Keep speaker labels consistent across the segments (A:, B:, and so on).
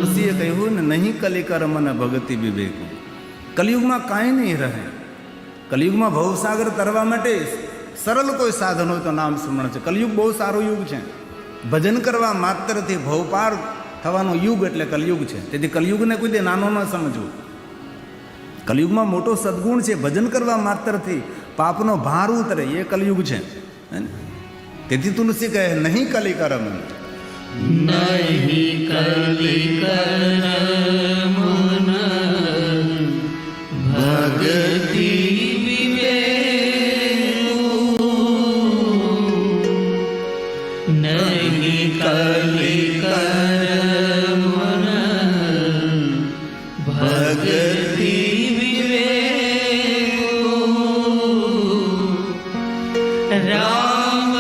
A: તુલસીએ કહ્યું ને, નહીં કલિકર મન ભગતિ વિવેક. કલિયુગમાં કાંઈ નહીં રહે. કલિયુગમાં ભવસાગર તરવા માટે સરળ કોઈ સાધન હોય તો નામ સ્મરણ છે. કલિયુગ બહુ સારો યુગ છે. ભજન કરવા માત્રથી ભવપાર થવાનો યુગ એટલે કલિયુગ છે. તેથી કલિયુગને કોઈ દે નાનો ન સમજવું. કલિયુગમાં મોટો સદગુણ છે. ભજન કરવા માત્રથી પાપનો ભાર ઉતરે, એ કલિયુગ છે. તેથી તુલસી કહે, નહીં કલિકર મન.
B: નહીં કલિકર મન ભગતિ વિવેક. નહીં કલિકર મન ભગતિ વિવેક. રામ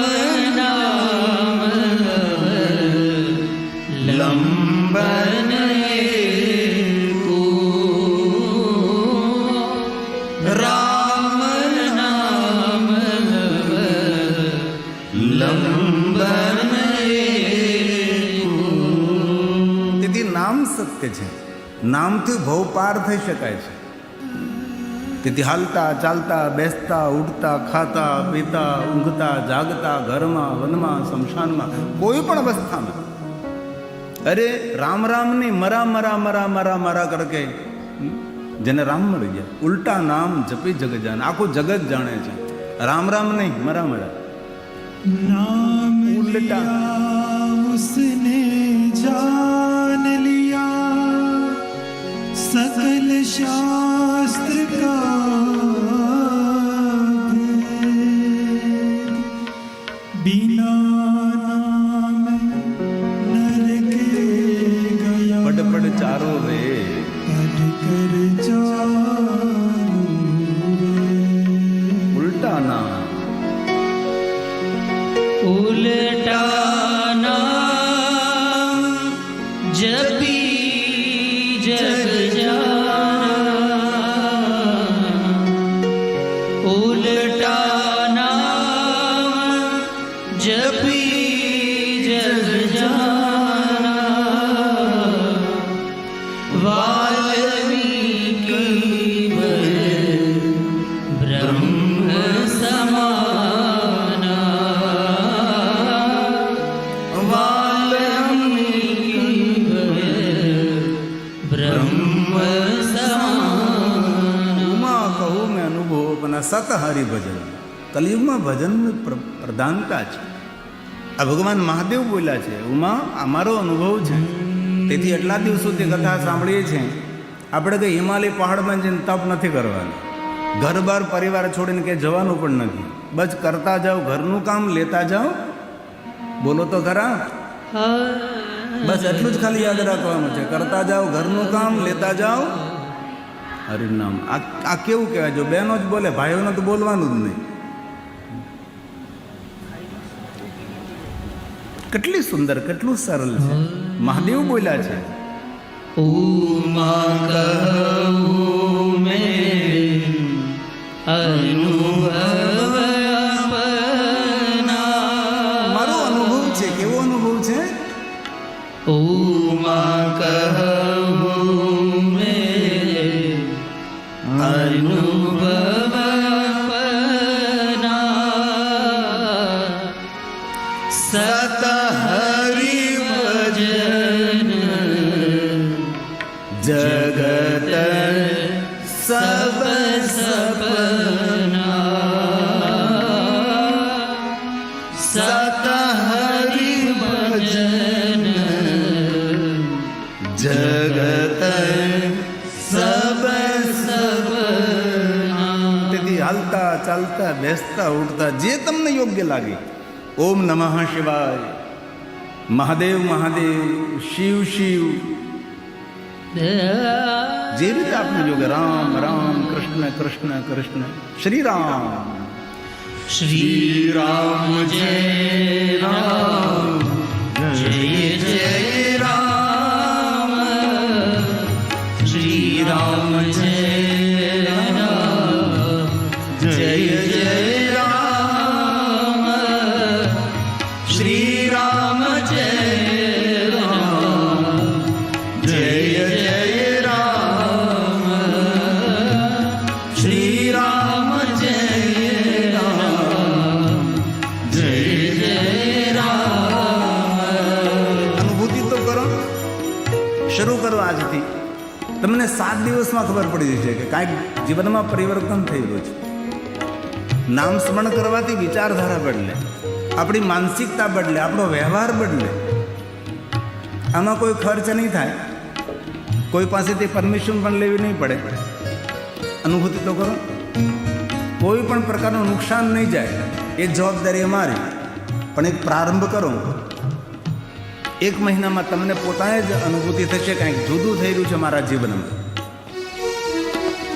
B: નામ લંબન एको. રામ નામ લંબન एको.
A: તેથી નામ સત્ય છે. નામથી ભવ પાર થઈ શકાય છે. તેથી હાલતા ચાલતા બેસતા ઉઠતા ખાતા પીતા ઊંઘતા જાગતા ઘરમાં વનમાં શમશાનમાં કોઈ પણ અવસ્થામાં અરે રામ રામ નહીં, મરા મરા મરા મરા મરા કરકે જેને રામ મળી ગયા. ઉલટા નામ જપી જગ જાણે, આખું જગત જાણે છે. રામ રામ નહીં, મરા મરા.
C: नाम
A: उल्टा
C: उसने जान लिया सकल शास्त्र का भेद. बिना नाम नरक गया
A: पट पट चारो रे.
C: पढ़ कर चारों वेद.
A: उल्टा नाम
B: ઉલટા નામ જપી જગ જાના. ઉલટા નામ જપી જગ જાના. વાલ્મીકી બ્રહ્મ સમાના.
A: ઉમા કહું મેં અનુભવ પણ સત હરિભજન. કલિયુગમાં ભજનની પ્રધાનતા છે. આ ભગવાન મહાદેવ બોલ્યા છે, ઉમા અમારો અનુભવ છે. તેથી એટલા દિવસોથી કથા સાંભળીએ છીએ. આપણે કંઈ હિમાલય પહાડમાં જઈને તપ નથી કરવાનું. ઘર બાર પરિવાર છોડીને ક્યાંય જવાનું પણ નથી. બસ કરતા જાઓ, ઘરનું કામ લેતા જાઓ. બોલો તો ખરા. બસ એટલું જ ખાલી યાદ રાખવાનું છે. કરતા જાઓ, ઘરનું કામ લેતા જાઓ, હરિનામ. આ કેવું કહેવાય? જો બહેનો જ બોલે, ભાઈઓને તો બોલવાનું જ નહીં. કેટલી સુંદર, કેટલું સરળ છે. મહાદેવ બોલ્યા છે,
B: ઉમા કહું મેં અનુભવ આપના.
A: મારો અનુભવ છે. કેવો અનુભવ છે?
B: ઉમા કહું મેં અનુભવ આપના. સત હરિ ભજન જગત સબ સપના. સત હરિ ભજન જગત સબ સપના.
A: તેથી હાલતા ચાલતા બેસતા ઉઠતા જે તમને યોગ્ય લાગે. ઓમ નમઃ શિવાય, મહાદેવ મહાદેવ, શિવ શિવ, જે રીતે આપને યોગ્ય. રામ રામ, કૃષ્ણ કૃષ્ણ કૃષ્ણ, શ્રી રામ.
B: શ્રી રામ જય રામ, જય જય રામ. શ્રી રામ જય રામ, જય જય રામ. શ્રી રામ જય રામ, જય
A: શરૂ કરો આજથી. તમને 7 દિવસમાં ખબર પડી જશે કે કાંઈક જીવનમાં પરિવર્તન થઈ રહ્યું છે. નામ સ્મરણ કરવાથી વિચારધારા બદલે, આપણી માનસિકતા બદલે, આપણો વ્યવહાર બદલે. આમાં કોઈ ખર્ચ નહીં થાય, કોઈ પાસેથી પરમિશન પણ લેવી નહીં પડે. અનુભૂતિ તો કરો, કોઈ પણ પ્રકારનું નુકસાન નહીં જાય એ જવાબદારી અમારી. પણ એક પ્રારંભ કરો. 1 મહિનામાં તમને પોતાને જ અનુભૂતિ થશે કંઈક જુદું થઈ રહ્યું છે મારા જીવનમાં.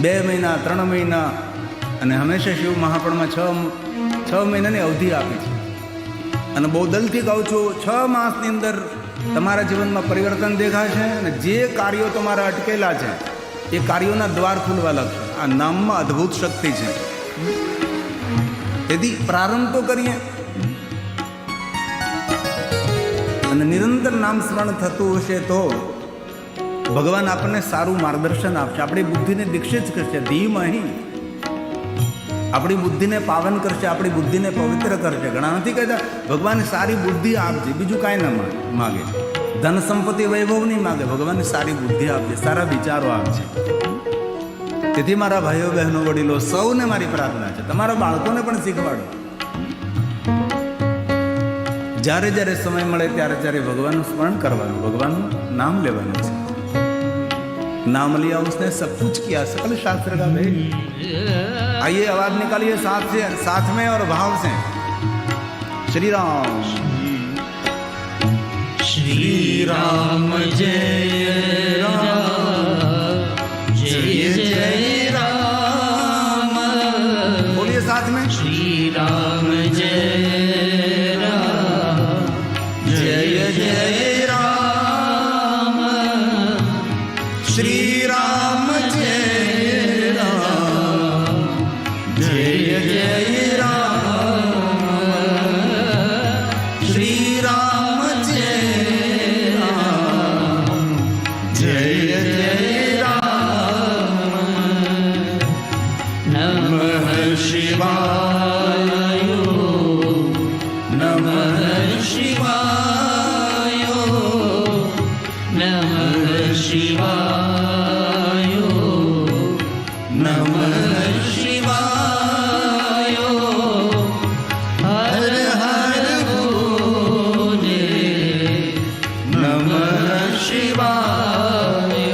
A: 2 મહિના, 3 મહિના, અને હંમેશા શિવ મહાપણમાં 6 મહિનાની અવધિ આપી છે. અને બહુ દિલથી કહું છું, 6 માસની અંદર તમારા જીવનમાં પરિવર્તન દેખાશે. અને જે કાર્યો તમારા અટકેલા છે એ કાર્યોના દ્વાર ખુલવા લાગશે. આ નામમાં અદ્ભુત શક્તિ છે. તેથી પ્રારંભ તો કરીએ. અને નિરંતર નામ સ્મરણ થતું હશે તો ભગવાન આપણને સારું માર્ગદર્શન આપશે. આપણી બુદ્ધિને દીક્ષિત કરશે. ધીમહિ આપણી બુદ્ધિને પાવન કરશે, આપણી બુદ્ધિને પવિત્ર કરશે. ઘણા નથી કહેતા ભગવાન સારી બુદ્ધિ આપજે, બીજું કાંઈ ન માગે. ધન સંપત્તિ વૈભવ નહીં માગે, ભગવાનને સારી બુદ્ધિ આપજે, સારા વિચારો આપજે. તેથી મારા ભાઈઓ બહેનો વડીલો સૌને મારી પ્રાર્થના છે, તમારા બાળકોને પણ શીખવાડો. જ્યારે જ્યારે સમય મળે ત્યારે ત્યારે ભગવાનનું સ્મરણ કરવાનું, ભગવાનનું નામ લેવાનું છે. नाम लिया उसने सब कुछ किया, सकल शास्त्र का भेद. आइए आवाज निकालिए साथ में और भाव से. श्री राम
B: श्री राम जय राम जय जय राम.
A: बोलिए साथ में.
B: श्री राम जय राम जय जय राम.
A: श्री राम जय राम
B: जय जय राम.
A: श्री राम जय राम
B: जय जय राम. नमः शिवाय नमः शिवाय नमः शिवाय नमः शिवाय. हर हर भोले नमः शिवाय.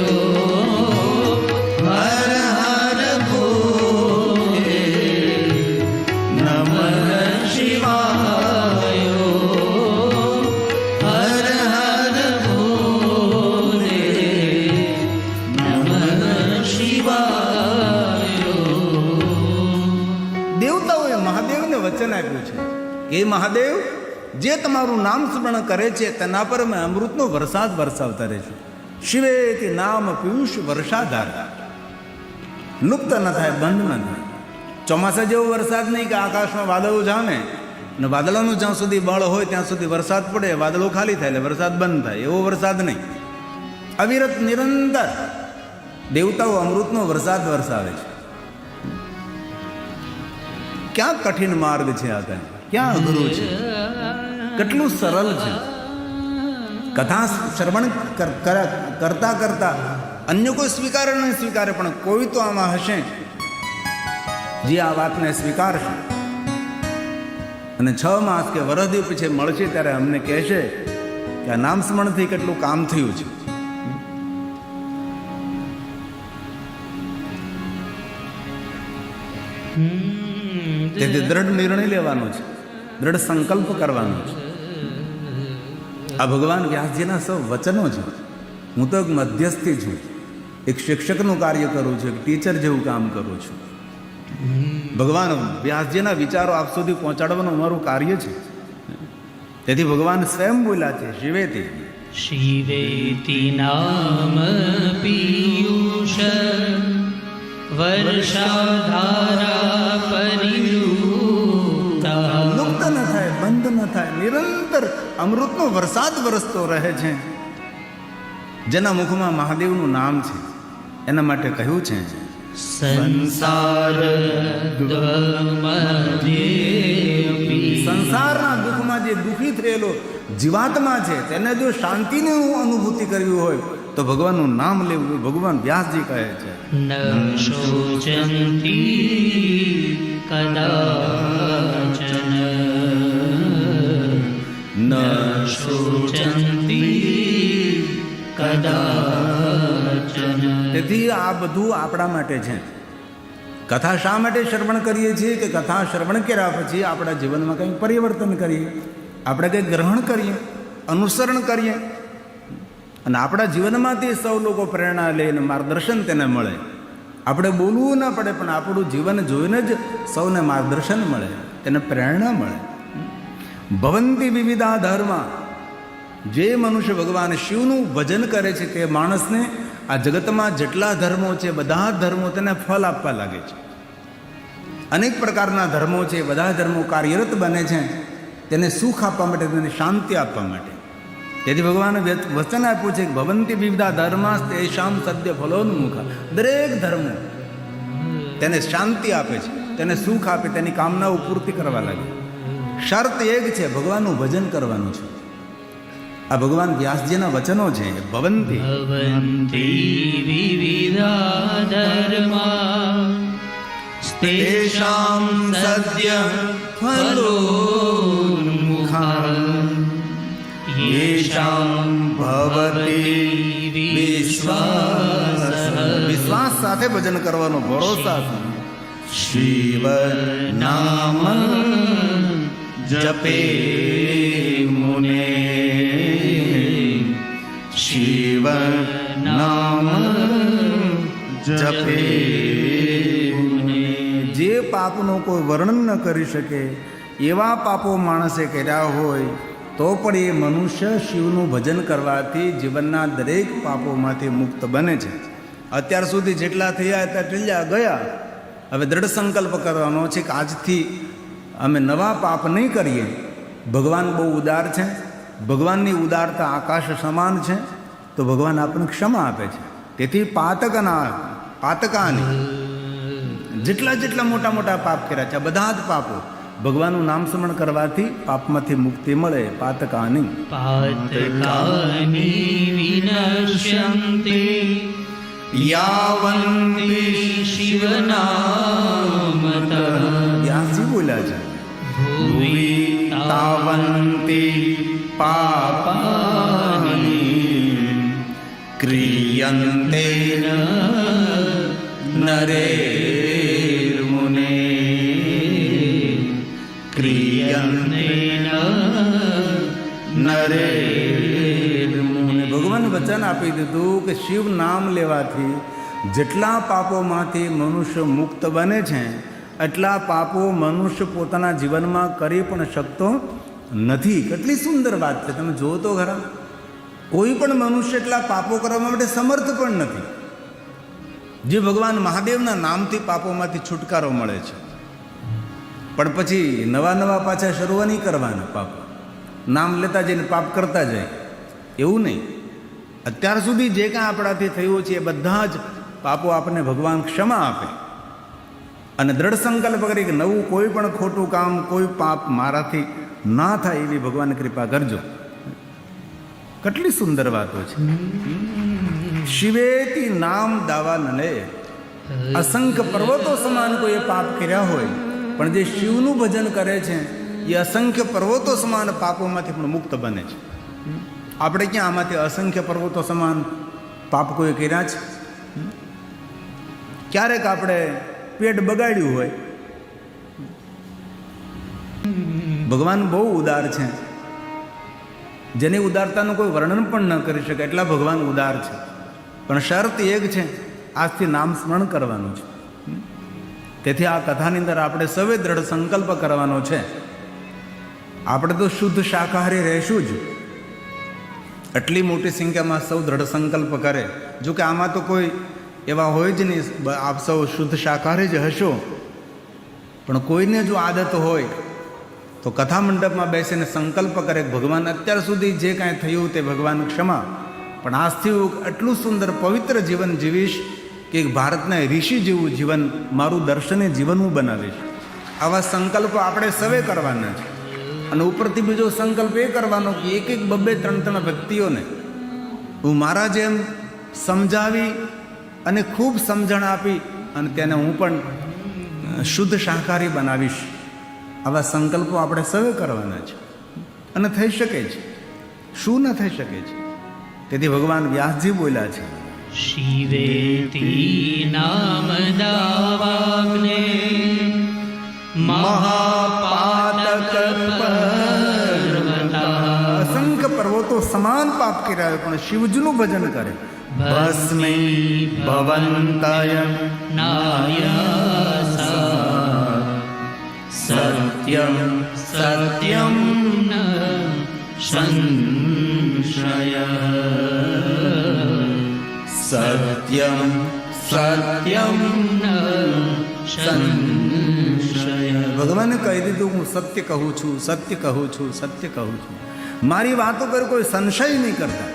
B: हर हर भोले नमः शिवाय. हर हर भोले नमः शिवाय.
A: દેવતાઓએ મહાદેવને વચન આપ્યું છે કે મહાદેવ, જે તમારું નામ સ્મરણ કરે છે તેના પર મેં અમૃતનો વરસાદ વરસાવતા રહેશું. શિવેતિ નામ પિયુષ વર્ષાધાર. લુપ્ત ન થાય, બંધ ન થાય. ચોમાસા જેવો વરસાદ નહીં કે આકાશમાં વાદળો જામે અને વાદળોનું જ્યાં સુધી બળ હોય ત્યાં સુધી વરસાદ પડે, વાદળો ખાલી થાય એટલે વરસાદ બંધ થાય, એવો વરસાદ નહીં. અવિરત નિરંતર દેવતાઓ અમૃતનો વરસાદ વરસાવે છે. ક્યાં કઠિન માર્ગ છે આ કાંઈ, ક્યાં અઘરું છે, કેટલું સરળ છે. કથા શ્રવણ કરતા કરતા અન્ય કોઈ સ્વીકારે નહીં સ્વીકારે, પણ કોઈ તો આમાં હશે જે આ વાતને સ્વીકારશે. અને 6 માસ કે વરસદી પછી મળશે ત્યારે અમને કહેશે કે આ નામ સ્મરણથી કેટલું કામ થયું છે. તેથી દ્રઢ નિર્ણય લેવાનો છે, દ્રઢ સંકલ્પ કરવાનો છે. આ ભગવાન વ્યાસજીના સૌ વચનો છે. હું તો એક મધ્યસ્થી છું, એક શિક્ષકનું કાર્ય કરું છું, એક ટીચર જેવું કામ કરું છું. ભગવાન વ્યાસજીના વિચારો આપ સુધી પહોંચાડવાનું અમારું કાર્ય છે. તેથી ભગવાન સ્વયં બોલ્યા છે, શિવેતી
B: शिवेति नाम पीयूष वर्षाधारा परियुक्ता.
A: લુપ્ત ન થાય, બંધ ન થાય, નિરંતર અમૃતનો વરસાદ વરસતો રહે છે. જેના મુખમાં મહાદેવનું નામ છે એના માટે કહ્યું છે,
B: संसार द्वमध्येऽपि
A: સંસારના દુઃખમાં જે દુઃખી થયેલો જીવાત્મા છે તેને જો શાંતિની અનુભૂતિ કરવી હોય તો ભગવાનનું નામ લેવું. ભગવાન વ્યાસજી કહે છે
B: ન શોચંતી કદાચન ન શોચંતી કદાચન.
A: તેથી આ બધું આપણા માટે છે. કથા શા માટે શ્રવણ કરીએ છીએ કે કથા શ્રવણ કર્યા પછી આપણા જીવનમાં કંઈક પરિવર્તન કરીએ, આપણે કંઈક ગ્રહણ કરીએ, અનુસરણ કરીએ અને આપણા જીવનમાંથી સૌ લોકો પ્રેરણા લઈને માર્ગદર્શન તેને મળે. આપણે બોલવું ન પડે પણ આપણું જીવન જોઈને જ સૌને માર્ગદર્શન મળે, તેને પ્રેરણા મળે. ભવંતી વિવિધા ધર્મ. જે મનુષ્ય ભગવાન શિવનું ભજન કરે છે તે માણસને આ જગતમાં જેટલા ધર્મો છે બધા જ ધર્મો તેને ફળ આપવા લાગે છે. અનેક પ્રકારના ધર્મો છે, બધા ધર્મો કાર્યરત બને છે તેને સુખ આપવા માટે, તેને શાંતિ આપવા માટે. તેથી ભગવાને વચન આપ્યું છે કે ભવંતી વિવિધા ધર્મા તેષામ સદ્ય ફલોન્મુખ. દરેક ધર્મો તેને શાંતિ આપે છે, તેને સુખ આપે, તેની કામનાઓ પૂર્તિ કરવા લાગે. શરત એક છે, ભગવાનનું ભજન કરવાનું છે. આ ભગવાન વ્યાસજીના વચનો છે. ભવંતી
B: ભવંતી વિવિધા ધર્મા તેષાં સદ્ય ફલોન્મુખા યેષાં ભવતિ વિશ્વાસ.
A: વિશ્વાસ સાથે ભજન કરવાનો, ભરોસા. શિવ નામ
B: જપે મુને
A: શિવ નામ જપે. જે પાપનો કોઈ વર્ણન ન કરી શકે એવા પાપો માણસે કર્યા હોય તો પણ એ મનુષ્ય શિવનું ભજન કરવાથી જીવનના દરેક પાપોમાંથી મુક્ત બને છે. અત્યાર સુધી જેટલા થયા એટલા ટલ્યા ગયા. હવે દ્રઢ સંકલ્પ કરવાનો છે કે આજથી અમે નવા પાપ નહીં કરીએ. ભગવાન બહુ ઉદાર છે, ભગવાનની ઉદારતા આકાશ સમાન છે, તો ભગવાન આપણને ક્ષમા આપે છે. તેથી પાતકાની જેટલા જેટલા મોટા મોટા પાપ કર્યા છે બધા જ પાપો ભગવાનનું નામ સ્મરણ કરવાથી પાપમાંથી મુક્તિ મળે. પાતકાની
B: પાતકાની વિનશ્યન્તિ યાવન્તિ શિવનામતઃ.
A: વ્યાસજી બોલ્યા છે
B: ભુવિ
A: તાવંતી પાપાની ક્રિયન્તે નરેર્મુને ક્રિયન્તે નરેર્મુને. ભગવાન વચન આપી દીધું કે શિવ નામ લેવાથી જેટલા પાપોમાંથી મનુષ્ય મુક્ત બને છે એટલા પાપો મનુષ્ય પોતાના જીવનમાં કરી પણ શકતો નથી. કેટલી સુંદર વાત છે, તમે જુઓ તો ખરા. કોઈ પણ મનુષ્ય એટલા પાપો કરવા માટે સમર્થ પણ નથી. જે ભગવાન મહાદેવના નામથી પાપોમાંથી છુટકારો મળે છે, પણ પછી નવા નવા પાછા શરૂ નહીં કરવાના. પાપ નામ લેતા જઈને પાપ કરતા જાય એવું નહીં. અત્યાર સુધી જે કાંઈ આપણાથી થયું છે એ બધા જ પાપો આપણને ભગવાન ક્ષમા આપે અને દ્રઢ સંકલ્પ કરી કે નવું કોઈ પણ ખોટું કામ, કોઈ પાપ મારાથી ના થાય એવી ભગવાન કૃપા કરજો. કેટલી સુંદર વાતો છે. શિવેતી નામ દાવા નલે. અસંખ્ય પર્વતો સમાન કોઈ પાપ કર્યા હોય પણ જે શિવનું ભજન કરે છે એ અસંખ્ય પર્વતો સમાન પાપોમાંથી પણ મુક્ત બને છે. આપણે ક્યાં આમાંથી અસંખ્ય પર્વતો સમાન પાપ કોઈ કર્યા છે? ક્યારેક આપણે પેટ બગાડ્યું હોય. ભગવાન બહુ ઉદાર છે, જેની ઉદારતાનું કોઈ વર્ણન પણ ન કરી શકે એટલા ભગવાન ઉદાર છે. પણ શરત એક છે, આજથી નામ સ્મરણ કરવાનું છે. તેથી આ કથાની અંદર આપણે સૌએ દ્રઢ સંકલ્પ કરવાનો છે. આપણે તો શુદ્ધ શાકાહારી રહેશું જ. આટલી મોટી સંખ્યામાં સૌ દ્રઢ સંકલ્પ કરે. જો કે આમાં તો કોઈ એવા હોય જ નહીં, આપ સૌ શુદ્ધ શાકાહારી જ હશો. પણ કોઈને જો આદત હોય તો કથા મંડપમાં બેસીને સંકલ્પ કરે ભગવાન અત્યાર સુધી જે કાંઈ થયું તે ભગવાન ક્ષમા, પણ આજથી હું આટલું સુંદર પવિત્ર જીવન જીવીશ કે ભારતના ઋષિ જેવું જીવન, મારું દર્શને જીવન હું બનાવીશ. આવા સંકલ્પો આપણે સવે કરવાના છે. અને ઉપરથી બીજો સંકલ્પ એ કરવાનો કે એક એક બબ્બે ત્રણ ત્રણ વ્યક્તિઓને હું મારા જેમ સમજાવી અને ખૂબ સમજણ આપી અને તેને હું પણ શુદ્ધ શાકાહારી બનાવીશ. આવા સંકલ્પો આપણે સૌએ કરવાના છે અને થઈ શકે છે. શું ન થઈ શકે છે? તેથી ભગવાન વ્યાસજી બોલ્યા છે,
B: શિવેતિ નામદાવાગ્ને મહાપાતક પર્વતા.
A: અસંખ્ય પર્વતો સમાન પાપ કર્યા પણ શિવજીનું ભજન કરે. ભસ્મે ભવંતય
B: નાયસા સત્યમ સત્યમ ન સંશય
A: સત્યમ સત્યમ
B: ન સંશય.
A: ભગવાને કહી દીધું હું સત્ય કહું છું, સત્ય કહું છું, સત્ય કહું છું. મારી વાતો પર કોઈ સંશય નહીં કરતા.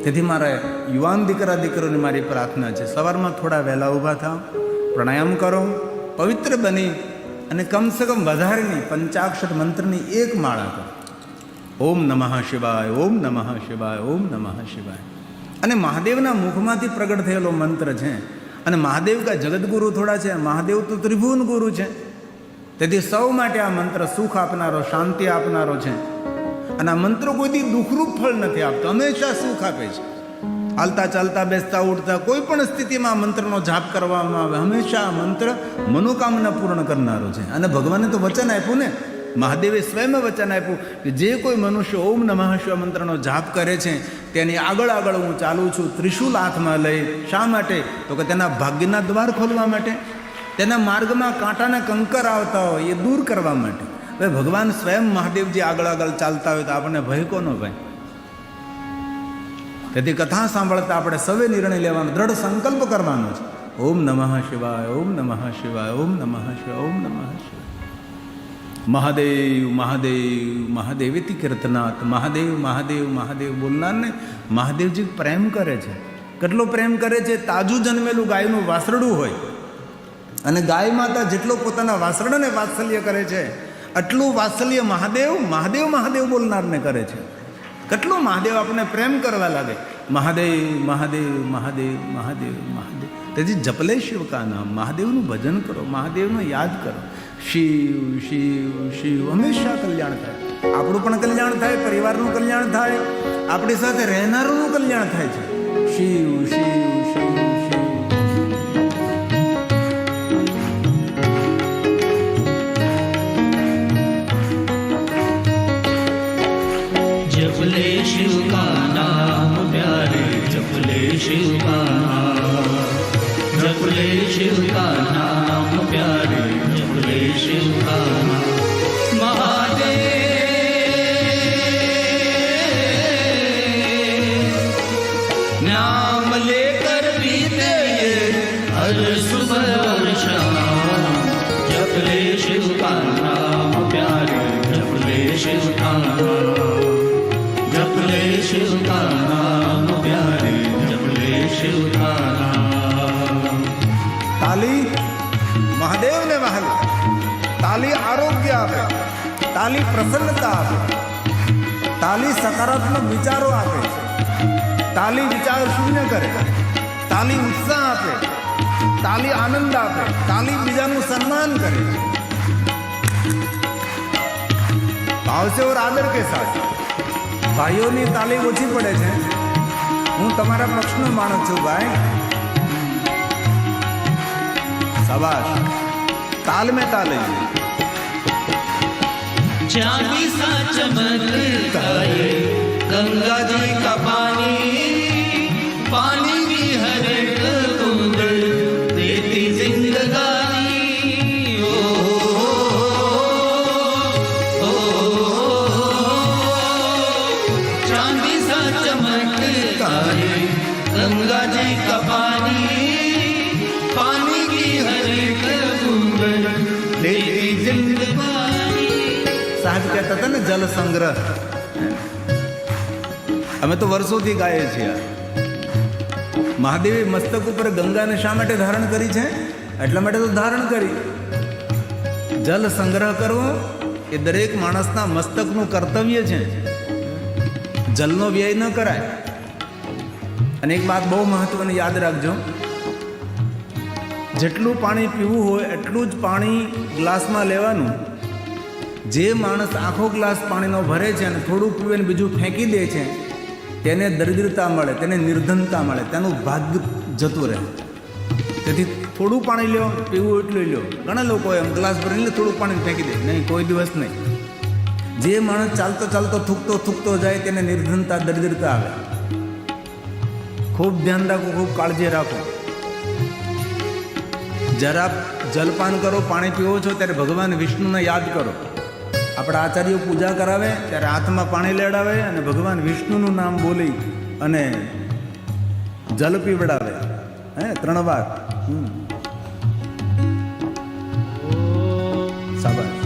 A: તેથી મારા યુવાન દીકરા દીકરીઓની મારી પ્રાર્થના છે, સવારમાં થોડા વહેલા ઊભા થાવ, પ્રાણાયામ કરો, પવિત્ર બની અને કમસે કમ વધારે નહીં પંચાક્ષર મંત્રની એક માળા કરો. ઓમ નમઃ શિવાય, ઓમ નમઃ શિવાય, ઓમ નમઃ શિવાય. અને મહાદેવના મુખમાંથી પ્રગટ થયેલો મંત્ર છે. અને મહાદેવ કા જગતગુરુ થોડા છે, મહાદેવ તો ત્રિભુવન ગુરુ છે. તેથી સૌ માટે આ મંત્ર સુખ આપનારો, શાંતિ આપનારો છે. અને આ મંત્રો કોઈથી દુઃખરૂપ ફળ નથી આપતો, હંમેશા સુખ આપે છે. હાલતા ચાલતા બેસતા ઉઠતા કોઈ પણ સ્થિતિમાં આ મંત્રનો જાપ કરવામાં આવે, હંમેશા આ મંત્ર મનોકામના પૂર્ણ કરનારો છે. અને ભગવાને તો વચન આપ્યું ને, મહાદેવે સ્વયં વચન આપ્યું કે જે કોઈ મનુષ્ય ઓમ નમઃ શિવાય મંત્રનો જાપ કરે છે તેની આગળ આગળ હું ચાલું છું ત્રિશૂલ હાથમાં લઈ. શા માટે? તો કે તેના ભાગ્યના દ્વાર ખોલવા માટે, તેના માર્ગમાં કાંટાના કંકર આવતા હોય એ દૂર કરવા માટે. હવે ભગવાન સ્વયં મહાદેવજી આગળ આગળ ચાલતા હોય તો આપણને ભય કોનો ભાઈ? તેથી કથા સાંભળતા આપણે સૌએ નિર્ણય લેવાનો, દ્રઢ સંકલ્પ કરવાનો છે. ઓમ નમઃ શિવાય, ઓમ નમઃ શિવાય, ઓમ નમઃ શિવાય, ઓમ નમઃ શિવાય. મહાદેવ મહાદેવ મહાદેવેતિ કીર્તનાથ. મહાદેવ મહાદેવ મહાદેવ બોલનારને મહાદેવજી પ્રેમ કરે છે. કેટલો પ્રેમ કરે છે? તાજું જન્મેલું ગાયનું વાસરડું હોય અને ગાય માતા જેટલો પોતાના વાસરડાને વાત્સલ્ય કરે છે આટલું વાત્સલ્ય મહાદેવ મહાદેવ મહાદેવ બોલનારને કરે છે. કેટલો મહાદેવ આપણને પ્રેમ કરવા લાગે. મહાદેવ મહાદેવ મહાદેવ મહાદેવ મહાદેવ. તેથી જપલે શિવ કા નામ. મહાદેવનું ભજન કરો, મહાદેવને યાદ કરો. શિવ શિવ શિવ. હંમેશા કલ્યાણ થાય. આપણું પણ કલ્યાણ થાય, પરિવારનું કલ્યાણ થાય, આપણી સાથે રહેનારોનું કલ્યાણ થાય છે. શિવ શિવ શિવ શિવ.
B: जपले शिव का नाम प्यारे, जपले शिव का नाम, जपले शिव का नाम प्यारे, जपले शिव का नाम. महादेव नाम लेकर बीते ये हर सुबह और शाम. जपले शिव का नाम प्यारे, जपले शिव का नाम, जपले शिव का नाम प्यारे, जपले शिव का नाम.
A: તાલી મહાદેવને વહાલ. તાલી આરોગ્ય આપે, તાલી પ્રસન્નતા આપે, તાલી સકારાત્મક વિચારો આપે છે, તાલી વિચાર શૂન્ય કરે, તાલી ઉત્સાહ આપે, તાલી આનંદ આપે, તાલી બીજાનું સન્માન કરે. ભાવ से और आदर के साथ. ભાઈઓની તાલી ઓછી પડે છે, હું તમારા પક્ષનો માણસ છું ભાઈ. શાબાશ. ताल में ताल है.
B: चांदी सा चमकता है गंगा जी का पानी, पानी की हर एक बूंद देती जिंदगानी. ओ, ओ, चांदी सा चमकता है गंगा जी का पानी, पानी की हर एक बूंद देती जिंदगानी.
A: સાહેબ કહેતા હતા ને જલ સંગ્રહ. અમે તો વર્ષોથી ગાઈએ છીએ. મહાદેવે મસ્તક ઉપર ગંગાને શા માટે ધારણ કરી છે? એટલા માટે તો ધારણ કરી જલ સંગ્રહ કરવો એ દરેક માણસના મસ્તકનું કર્તવ્ય છે. જલનો વ્યય ન કરાય. અને એક વાત બહુ મહત્વની યાદ રાખજો, જેટલું પાણી પીવું હોય એટલું જ પાણી ગ્લાસમાં લેવાનું. જે માણસ આખો ગ્લાસ પાણીનો ભરે છે અને થોડું પીવે ને બીજું ફેંકી દે છે, તેને દરિદ્રતા મળે, તેને નિર્ધનતા મળે, તેનું ભાગ્ય જતું રહે. તેથી થોડું પાણી લો, પીવું એટલું લો. ઘણા લોકો એમ ગ્લાસ ભરીને થોડું પાણી ફેંકી દે, નહીં, કોઈ દિવસ નહીં. જે માણસ ચાલતો ચાલતો થૂકતો જાય તેને નિર્ધનતા, દરિદ્રતા આવે. ખૂબ ધ્યાન રાખો, ખૂબ કાળજી રાખો. જ્યારે આપ જલપાન કરો, પાણી પીવો છો ત્યારે ભગવાન વિષ્ણુને યાદ કરો. આપણા આચાર્યો પૂજા કરાવે ત્યારે હાથમાં પાણી લેવડાવે અને ભગવાન વિષ્ણુનું નામ બોલી અને જલ પીવડાવે. 3 વાર. શાબાશ.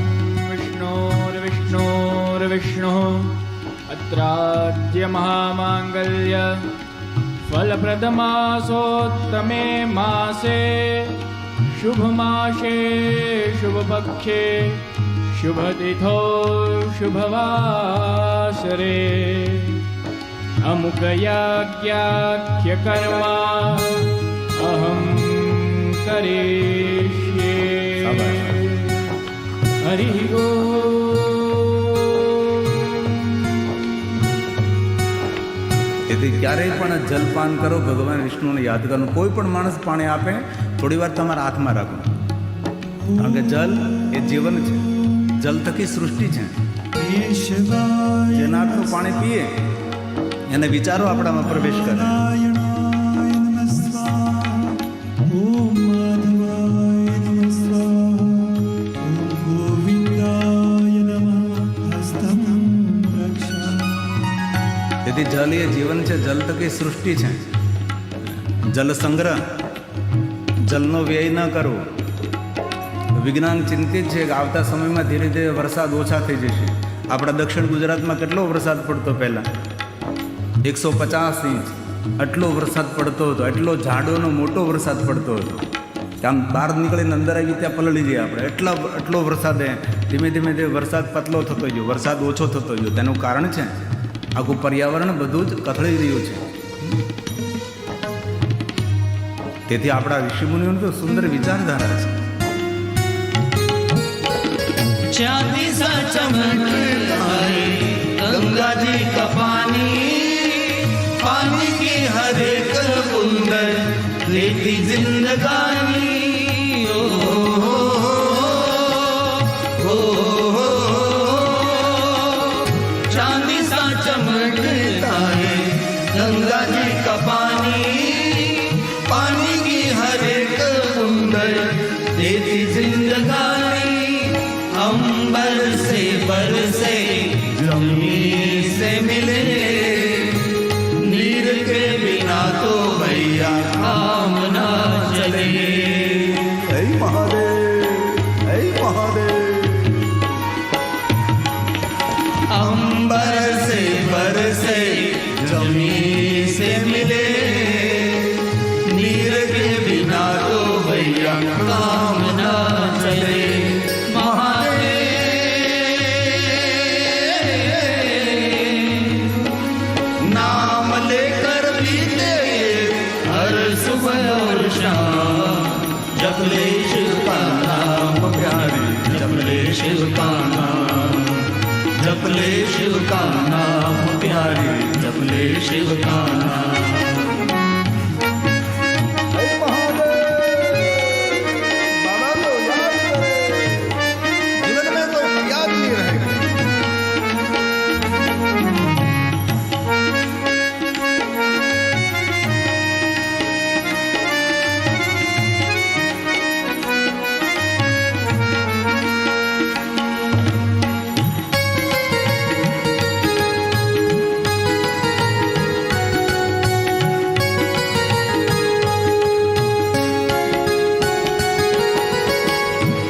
D: विष्णु अत्राद्य महामांगल्य फलप्रदमासोत्तमे मासे शुभमासे शुभपक्षे शुभतिथो शुभवासरे अमुकयाज्ञाख्य कर्मा अहं करिष्ये. हरि ओम.
A: તેથી ક્યારેય પણ જલપાન કરો, ભગવાન વિષ્ણુને યાદ કરવાનું. કોઈ પણ માણસ પાણી આપે થોડી વાર તમારા હાથમાં રાખો, કારણ કે જલ એ જીવન છે. જલ થકી સૃષ્ટિ છે. જેના હાથનું પાણી પીએ એને વિચારો આપણામાં પ્રવેશ કરે. તેથી જલ એ જીવન છે, જલ થકી સૃષ્ટિ છે. જલ સંગ્રહ, જલનો વ્યય ન કરવો. વિજ્ઞાન ચિંતિત છે કે આવતા સમયમાં ધીરે ધીરે વરસાદ ઓછા થઈ જશે. આપણા દક્ષિણ ગુજરાતમાં કેટલો વરસાદ પડતો પહેલાં? 150 ઇંચ આટલો વરસાદ પડતો હતો. એટલો ઝાડોનો મોટો વરસાદ પડતો હતો કે આમ બહાર નીકળીને અંદર આવી ત્યાં પલળી જઈએ આપણે. એટલો વરસાદ ધીમે ધીમે વરસાદ પતલો થતો ગયો, વરસાદ ઓછો થતો ગયો. તેનું કારણ છે આખું પર્યાવરણ બધું જ કથળી રહ્યું છે. તેથી આપણા ઋષિમુનિઓની તો સુંદર વિચારધારા છે.
B: चांदी सा चमकता है गंगा जी का पानी की हर एक बूंद लेती जिंदगानी. ओ चांदी सा चमकता है गंगा जी का पानी की हर एक बूंद लेती जिंदगानी. अंबर से बरसे जमीन से मिले नीर के बिना तो भैया काम ना चले.
A: હે મહાદેવ, હે મહાદેવ.
B: अंबर से बरसे जमीन से मिले नीर के बिना तो भैया काम ना चले. नाम लेकर बीते हर सुबह और शाम जप ले शिव का नाम प्यारे, जप ले शिव का नाम, जप ले शिव का नाम प्यारे, जप ले शिव का नाम.
A: હે મહાદેવ. બાબા તો યાદ કરે, જીવન में कोई याद नहीं रहेगा.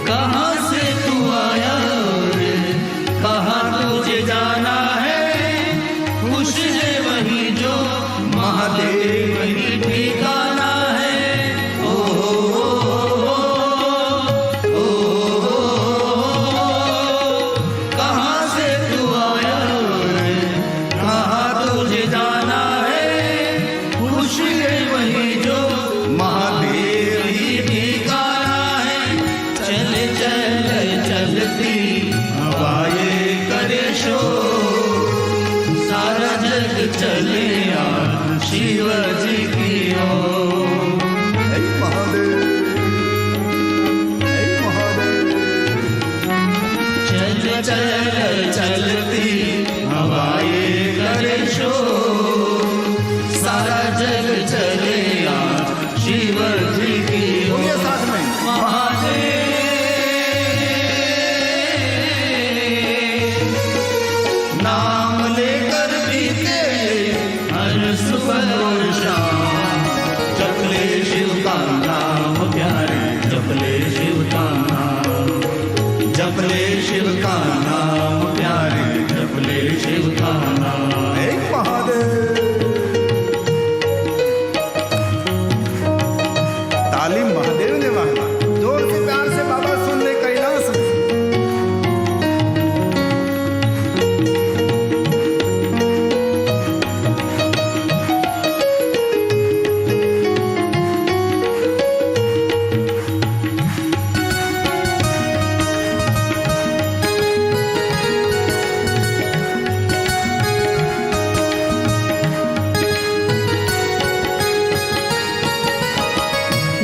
B: कहाँ से तू आया और कहाँ तुझे जाना है. खुश है वही जो महादेव वही ठिकाना है. ओ शिव जी की ओर।
A: હે મહાદેવ, હે મહાદેવ.
B: चल चल चलती हवाए करे शोर, सारा जग चले आज शिव जी की
A: બોલીએ
B: ओर।
A: સાથ મેં.
B: नाम लेकर बीते हर सुबह और शाम, जप ले शिव का नाम प्यारे, जप ले शिव का नाम, जप ले शिव का नाम प्यारे, जप ले शिव का नाम।
A: હે મહાદેવ. तालीम महादेव ने वाला जोर से प्यार से बाबा सुन ले कैलाश में.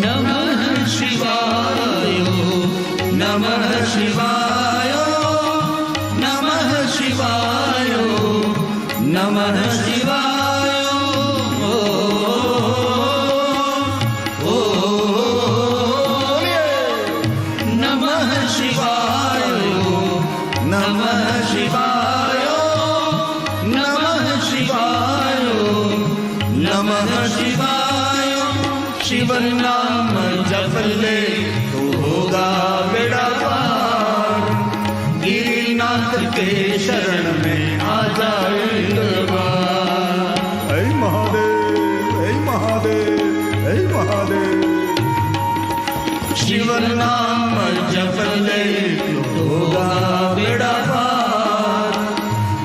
B: नमः शिवाय, नमः शिवाय, नमः शिवाय, नमः शिवाय। ओ, ओ, नमः शिवाय, नमः शिवाय, नमः शिवाय, नमः शिवाय। शिव नाम जप ले तो होगा बेड़ा पार, गिरिनाथ के शरण में आ जाएगा।
A: હે મહાદેવ, હે મહાદેવ, હે મહાદેવ.
B: शिव नाम जप ले तो होगा बेड़ा पार,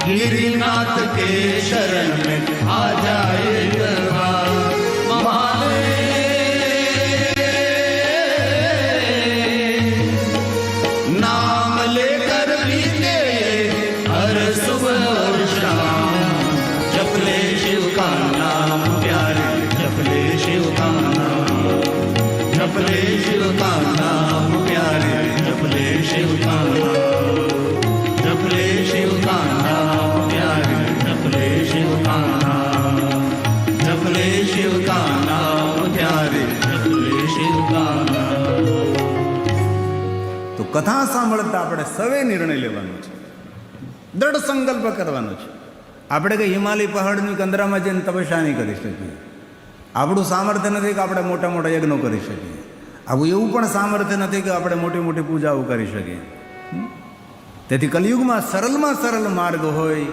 B: गिरिनाथ के शरण में आ जाएगा। नाम लेकर बीते हर सुबह और शाम, जप ले शिव का नाम प्यारे, जप ले शिव का नाम, जप ले शिव का नाम प्यारे, जप ले शिव का नाम, जप ले शिव का नाम प्यारे, जप ले शिव का नाम, जप ले शिव का नाम प्यारे, जप ले शिव का नाम।
A: તો કથા સાંભળતા આપણે સવે નિર્ણય લેવાનો છે, દ્રઢ સંકલ્પ કરવાનો છે. આપણે કંઈ હિમાલય પહાડની કંદરામાં જઈને તપસ્યા નહીં કરી શકીએ. આપણું સામર્થ્ય નથી કે આપણે મોટા મોટા યજ્ઞો કરી શકીએ. આવું એવું પણ સામર્થ્ય નથી કે આપણે મોટી મોટી પૂજાઓ કરી શકીએ. તેથી કલિયુગમાં સરળમાં સરળ માર્ગ હોય,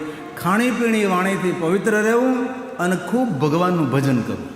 A: ખાણીપીણી વાણીથી પવિત્ર રહેવું અને ખૂબ ભગવાનનું ભજન કરવું.